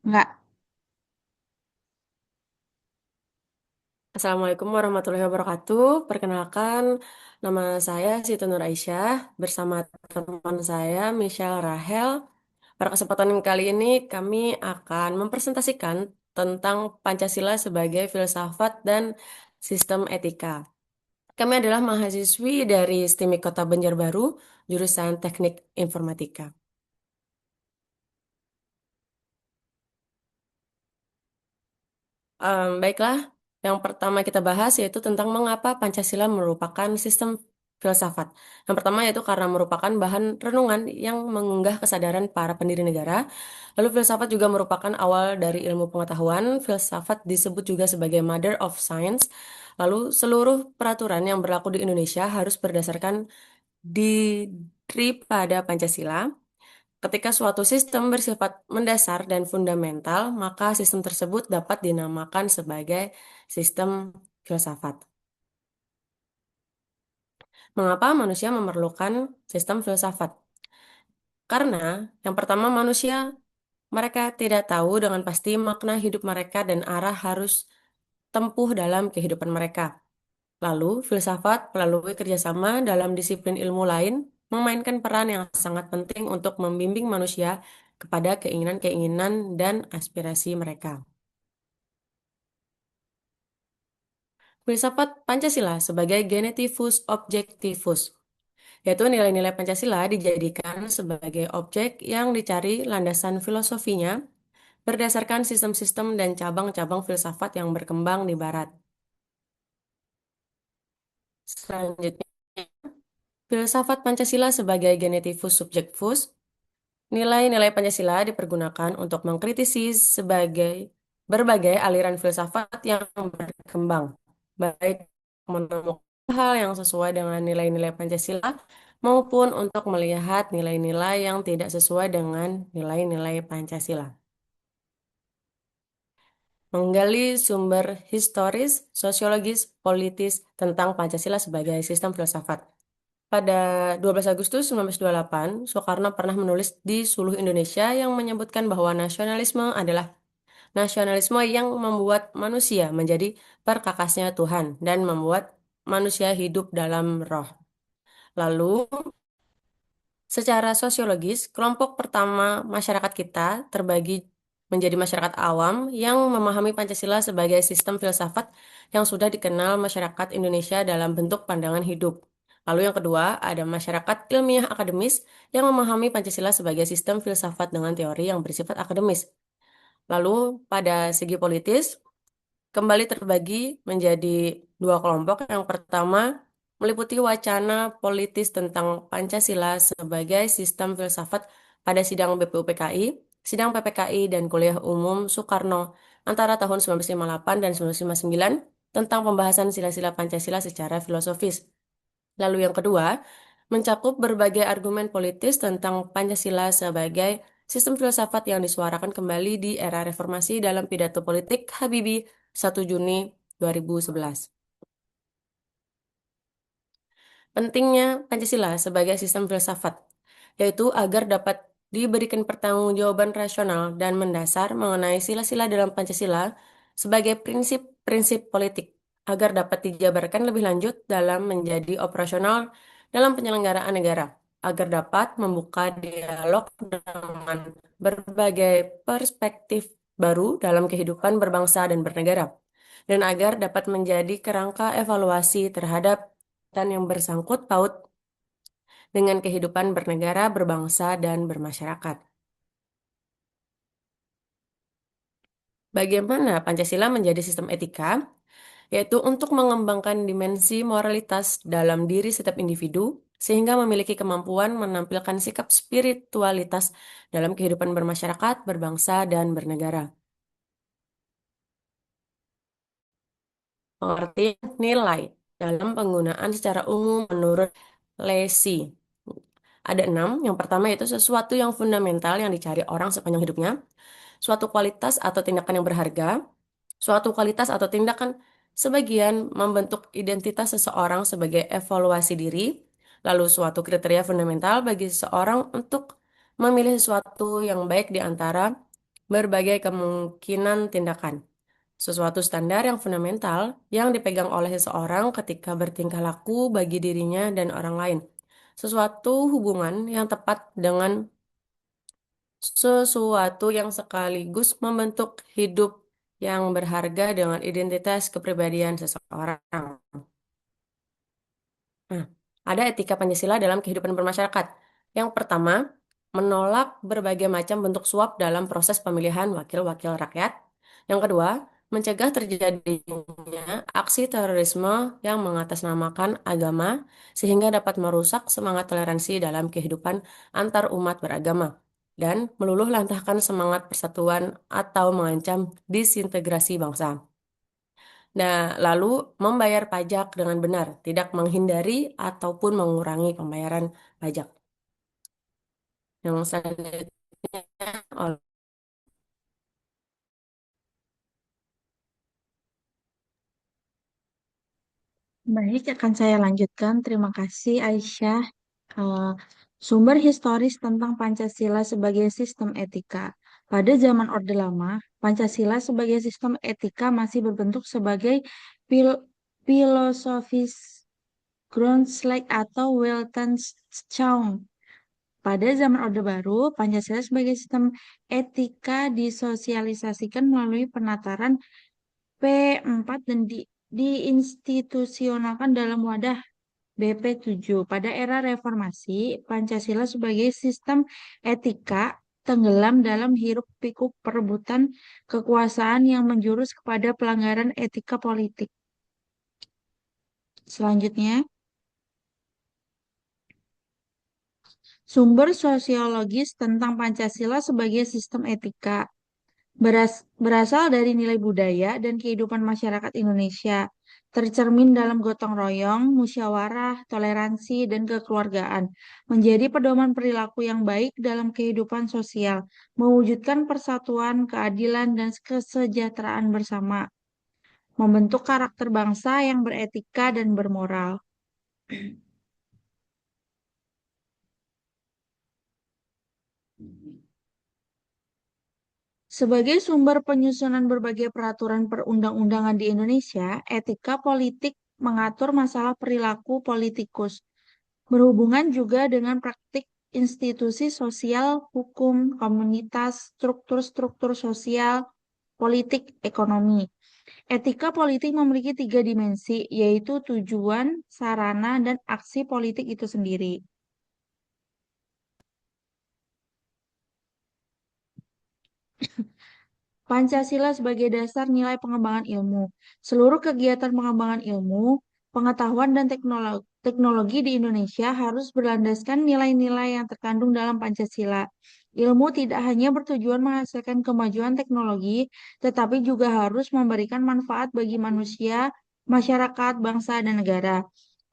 Enggak. Assalamualaikum warahmatullahi wabarakatuh. Perkenalkan, nama saya Siti Nur Aisyah bersama teman saya Michelle Rahel. Pada kesempatan kali ini kami akan mempresentasikan tentang Pancasila sebagai filsafat dan sistem etika. Kami adalah mahasiswi dari STIMIK Kota Banjarbaru, jurusan Teknik Informatika. Baiklah, yang pertama kita bahas yaitu tentang mengapa Pancasila merupakan sistem filsafat. Yang pertama yaitu karena merupakan bahan renungan yang mengunggah kesadaran para pendiri negara. Lalu filsafat juga merupakan awal dari ilmu pengetahuan. Filsafat disebut juga sebagai Mother of Science. Lalu seluruh peraturan yang berlaku di Indonesia harus berdasarkan diri pada Pancasila. Ketika suatu sistem bersifat mendasar dan fundamental, maka sistem tersebut dapat dinamakan sebagai sistem filsafat. Mengapa manusia memerlukan sistem filsafat? Karena yang pertama mereka tidak tahu dengan pasti makna hidup mereka dan arah harus tempuh dalam kehidupan mereka. Lalu, filsafat melalui kerjasama dalam disiplin ilmu lain memainkan peran yang sangat penting untuk membimbing manusia kepada keinginan-keinginan dan aspirasi mereka. Filsafat Pancasila sebagai genetivus objectivus, yaitu nilai-nilai Pancasila dijadikan sebagai objek yang dicari landasan filosofinya berdasarkan sistem-sistem dan cabang-cabang filsafat yang berkembang di Barat. Selanjutnya, filsafat Pancasila sebagai genetivus subjektivus. Nilai-nilai Pancasila dipergunakan untuk mengkritisi sebagai berbagai aliran filsafat yang berkembang, baik menemukan hal yang sesuai dengan nilai-nilai Pancasila maupun untuk melihat nilai-nilai yang tidak sesuai dengan nilai-nilai Pancasila. Menggali sumber historis, sosiologis, politis tentang Pancasila sebagai sistem filsafat. Pada 12 Agustus 1928, Soekarno pernah menulis di Suluh Indonesia yang menyebutkan bahwa nasionalisme adalah nasionalisme yang membuat manusia menjadi perkakasnya Tuhan dan membuat manusia hidup dalam roh. Lalu, secara sosiologis, kelompok pertama masyarakat kita terbagi menjadi masyarakat awam yang memahami Pancasila sebagai sistem filsafat yang sudah dikenal masyarakat Indonesia dalam bentuk pandangan hidup. Lalu yang kedua, ada masyarakat ilmiah akademis yang memahami Pancasila sebagai sistem filsafat dengan teori yang bersifat akademis. Lalu pada segi politis, kembali terbagi menjadi dua kelompok. Yang pertama, meliputi wacana politis tentang Pancasila sebagai sistem filsafat pada sidang BPUPKI, sidang PPKI, dan kuliah umum Soekarno antara tahun 1958 dan 1959 tentang pembahasan sila-sila Pancasila secara filosofis. Lalu yang kedua, mencakup berbagai argumen politis tentang Pancasila sebagai sistem filsafat yang disuarakan kembali di era reformasi dalam pidato politik Habibie 1 Juni 2011. Pentingnya Pancasila sebagai sistem filsafat, yaitu agar dapat diberikan pertanggungjawaban rasional dan mendasar mengenai sila-sila dalam Pancasila sebagai prinsip-prinsip politik, agar dapat dijabarkan lebih lanjut dalam menjadi operasional dalam penyelenggaraan negara, agar dapat membuka dialog dengan berbagai perspektif baru dalam kehidupan berbangsa dan bernegara, dan agar dapat menjadi kerangka evaluasi terhadap dan yang bersangkut paut dengan kehidupan bernegara, berbangsa, dan bermasyarakat. Bagaimana Pancasila menjadi sistem etika? Yaitu untuk mengembangkan dimensi moralitas dalam diri setiap individu, sehingga memiliki kemampuan menampilkan sikap spiritualitas dalam kehidupan bermasyarakat, berbangsa, dan bernegara. Pengertian nilai dalam penggunaan secara umum menurut Lacey. Ada enam. Yang pertama yaitu sesuatu yang fundamental yang dicari orang sepanjang hidupnya, suatu kualitas atau tindakan yang berharga, suatu kualitas atau tindakan sebagian membentuk identitas seseorang sebagai evaluasi diri, lalu suatu kriteria fundamental bagi seseorang untuk memilih sesuatu yang baik di antara berbagai kemungkinan tindakan. Sesuatu standar yang fundamental yang dipegang oleh seseorang ketika bertingkah laku bagi dirinya dan orang lain. Sesuatu hubungan yang tepat dengan sesuatu yang sekaligus membentuk hidup yang berharga dengan identitas kepribadian seseorang. Nah, ada etika Pancasila dalam kehidupan bermasyarakat. Yang pertama, menolak berbagai macam bentuk suap dalam proses pemilihan wakil-wakil rakyat. Yang kedua, mencegah terjadinya aksi terorisme yang mengatasnamakan agama sehingga dapat merusak semangat toleransi dalam kehidupan antar umat beragama dan meluluh lantahkan semangat persatuan atau mengancam disintegrasi bangsa. Nah, lalu membayar pajak dengan benar, tidak menghindari ataupun mengurangi pembayaran pajak. Yang selanjutnya oleh Baik, akan saya lanjutkan. Terima kasih, Aisyah. Eh, Sumber historis tentang Pancasila sebagai sistem etika. Pada zaman Orde Lama, Pancasila sebagai sistem etika masih berbentuk sebagai pil filosofis Grundslag atau Weltanschauung. Pada zaman Orde Baru, Pancasila sebagai sistem etika disosialisasikan melalui penataran P4 dan diinstitusionalkan dalam wadah BP7. Pada era reformasi, Pancasila sebagai sistem etika tenggelam dalam hiruk-pikuk perebutan kekuasaan yang menjurus kepada pelanggaran etika politik. Selanjutnya, sumber sosiologis tentang Pancasila sebagai sistem etika berasal dari nilai budaya dan kehidupan masyarakat Indonesia, tercermin dalam gotong royong, musyawarah, toleransi, dan kekeluargaan, menjadi pedoman perilaku yang baik dalam kehidupan sosial, mewujudkan persatuan, keadilan, dan kesejahteraan bersama, membentuk karakter bangsa yang beretika dan bermoral. Sebagai sumber penyusunan berbagai peraturan perundang-undangan di Indonesia, etika politik mengatur masalah perilaku politikus, berhubungan juga dengan praktik institusi sosial, hukum, komunitas, struktur-struktur sosial, politik, ekonomi. Etika politik memiliki tiga dimensi, yaitu tujuan, sarana, dan aksi politik itu sendiri. Pancasila sebagai dasar nilai pengembangan ilmu. Seluruh kegiatan pengembangan ilmu, pengetahuan, dan teknologi di Indonesia harus berlandaskan nilai-nilai yang terkandung dalam Pancasila. Ilmu tidak hanya bertujuan menghasilkan kemajuan teknologi, tetapi juga harus memberikan manfaat bagi manusia, masyarakat, bangsa, dan negara.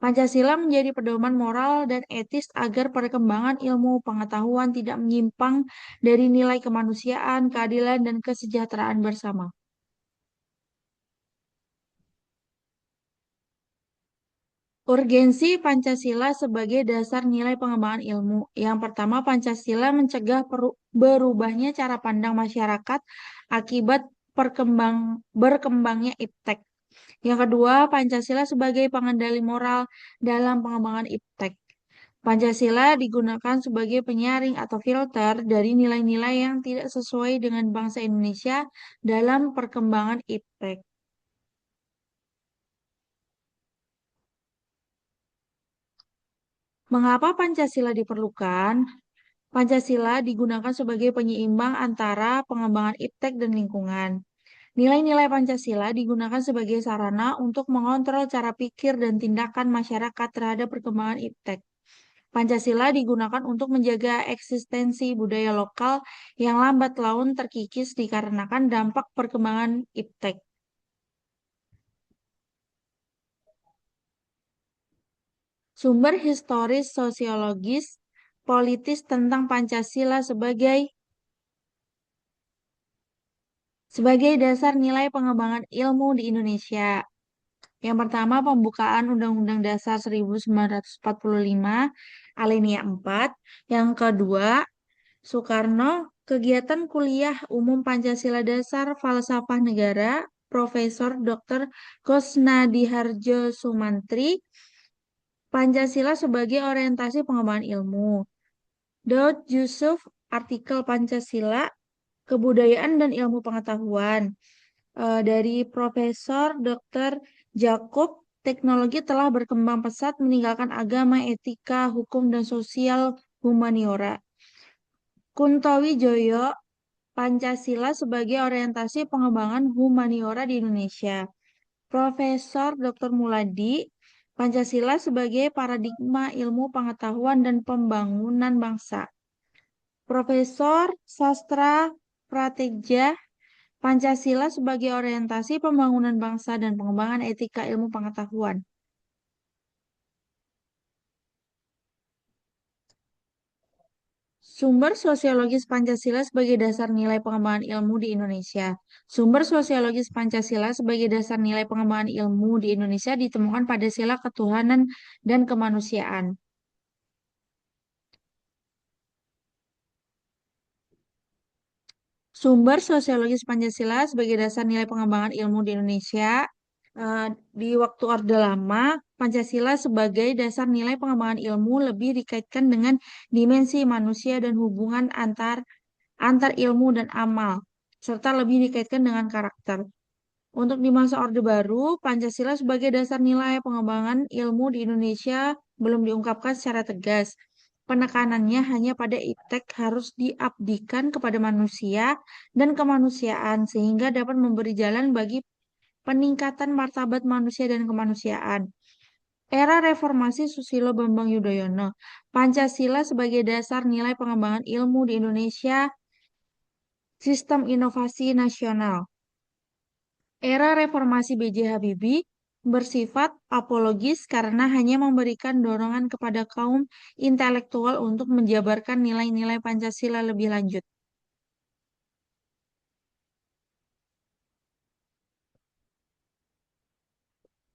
Pancasila menjadi pedoman moral dan etis agar perkembangan ilmu pengetahuan tidak menyimpang dari nilai kemanusiaan, keadilan, dan kesejahteraan bersama. Urgensi Pancasila sebagai dasar nilai pengembangan ilmu. Yang pertama, Pancasila mencegah berubahnya cara pandang masyarakat akibat berkembangnya iptek. Yang kedua, Pancasila sebagai pengendali moral dalam pengembangan iptek. Pancasila digunakan sebagai penyaring atau filter dari nilai-nilai yang tidak sesuai dengan bangsa Indonesia dalam perkembangan iptek. Mengapa Pancasila diperlukan? Pancasila digunakan sebagai penyeimbang antara pengembangan iptek dan lingkungan. Nilai-nilai Pancasila digunakan sebagai sarana untuk mengontrol cara pikir dan tindakan masyarakat terhadap perkembangan iptek. Pancasila digunakan untuk menjaga eksistensi budaya lokal yang lambat laun terkikis dikarenakan dampak perkembangan iptek. Sumber historis sosiologis politis tentang Pancasila sebagai dasar nilai pengembangan ilmu di Indonesia. Yang pertama, pembukaan Undang-Undang Dasar 1945, Alinea 4. Yang kedua, Soekarno, kegiatan kuliah umum Pancasila Dasar Falsafah Negara, Profesor Dr. Kusnadiharjo Sumantri, Pancasila sebagai orientasi pengembangan ilmu. Daud Yusuf, artikel Pancasila, Kebudayaan dan Ilmu Pengetahuan. Dari Profesor Dr. Jakub, teknologi telah berkembang pesat meninggalkan agama, etika, hukum, dan sosial humaniora. Kunto Wijoyo, Pancasila sebagai orientasi pengembangan humaniora di Indonesia. Profesor Dr. Muladi, Pancasila sebagai paradigma ilmu pengetahuan dan pembangunan bangsa. Profesor Sastra Prateja, Pancasila sebagai orientasi pembangunan bangsa dan pengembangan etika ilmu pengetahuan. Sumber sosiologis Pancasila sebagai dasar nilai pengembangan ilmu di Indonesia. Sumber sosiologis Pancasila sebagai dasar nilai pengembangan ilmu di Indonesia ditemukan pada sila ketuhanan dan kemanusiaan. Sumber sosiologis Pancasila sebagai dasar nilai pengembangan ilmu di Indonesia. Di waktu Orde Lama, Pancasila sebagai dasar nilai pengembangan ilmu lebih dikaitkan dengan dimensi manusia dan hubungan antar ilmu dan amal, serta lebih dikaitkan dengan karakter. Untuk di masa Orde Baru, Pancasila sebagai dasar nilai pengembangan ilmu di Indonesia belum diungkapkan secara tegas. Penekanannya hanya pada iptek harus diabdikan kepada manusia dan kemanusiaan sehingga dapat memberi jalan bagi peningkatan martabat manusia dan kemanusiaan. Era Reformasi Susilo Bambang Yudhoyono, Pancasila sebagai dasar nilai pengembangan ilmu di Indonesia, sistem inovasi nasional. Era Reformasi B.J. Habibie bersifat apologis karena hanya memberikan dorongan kepada kaum intelektual untuk menjabarkan nilai-nilai Pancasila lebih lanjut.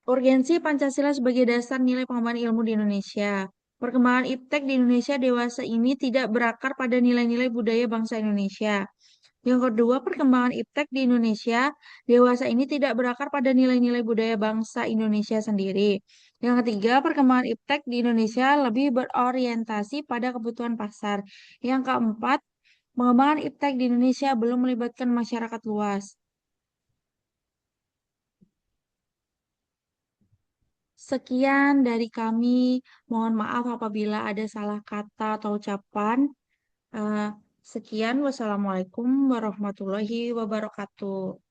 Urgensi Pancasila sebagai dasar nilai pengembangan ilmu di Indonesia. Perkembangan iptek di Indonesia dewasa ini tidak berakar pada nilai-nilai budaya bangsa Indonesia. Yang kedua, perkembangan iptek di Indonesia dewasa ini tidak berakar pada nilai-nilai budaya bangsa Indonesia sendiri. Yang ketiga, perkembangan iptek di Indonesia lebih berorientasi pada kebutuhan pasar. Yang keempat, pengembangan iptek di Indonesia belum melibatkan masyarakat luas. Sekian dari kami. Mohon maaf apabila ada salah kata atau ucapan. Eh, Sekian, wassalamualaikum warahmatullahi wabarakatuh.